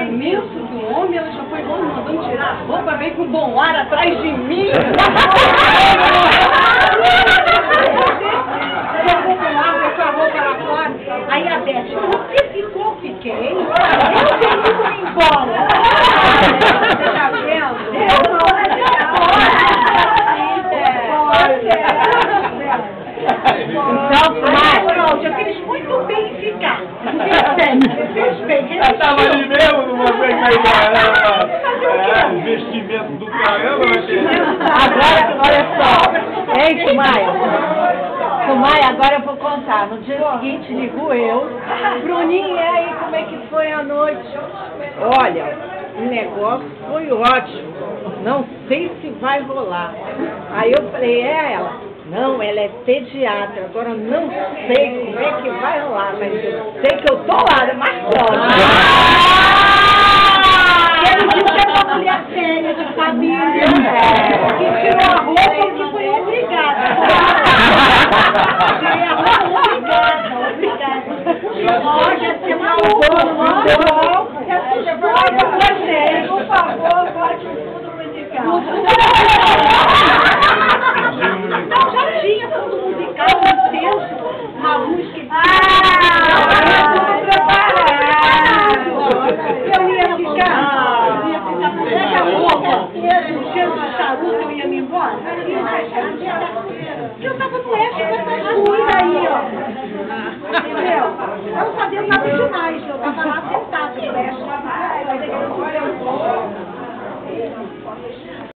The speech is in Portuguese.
imenso do homem, ela já foi logo mandando tirar a roupa, veio com bom ar atrás de mim. Jogou com ar, botou a roupa lá fora. Aí a Beth, você ficou, fiquei. Eu tenho que ir embora. Você tá vendo? Então, Cláudia, fez muito bem ficar. Fez bem. Ela estava ali mesmo, não vou ver que investimento do caramba. agora, olha só. Ei, Sumaia, agora eu vou contar. No dia seguinte, ligo eu. Bruninha, e aí, como é que foi a noite? Olha, o negócio foi ótimo. Não sei se vai rolar. Aí eu falei, ela? Não, ela é pediatra. Agora eu não sei como é que vai rolar, mas eu sei que eu tô lá, marcando. Ele disse que é uma mulher séria, de família, que tirou a roupa e que foi obrigada. Tirei a roupa obrigada. Olha, você maluco, por favor, bote tudo musical. Não, já tinha tudo musical, intenso, uma música. Eu ia ficar com a roupa, o cheiro de charuto, eu ia me embora. Eu tava no Oeste, eu tava ruim aí, ó. Entendeu? Eu não sabia nada demais, eu tava lá sentada no Oeste.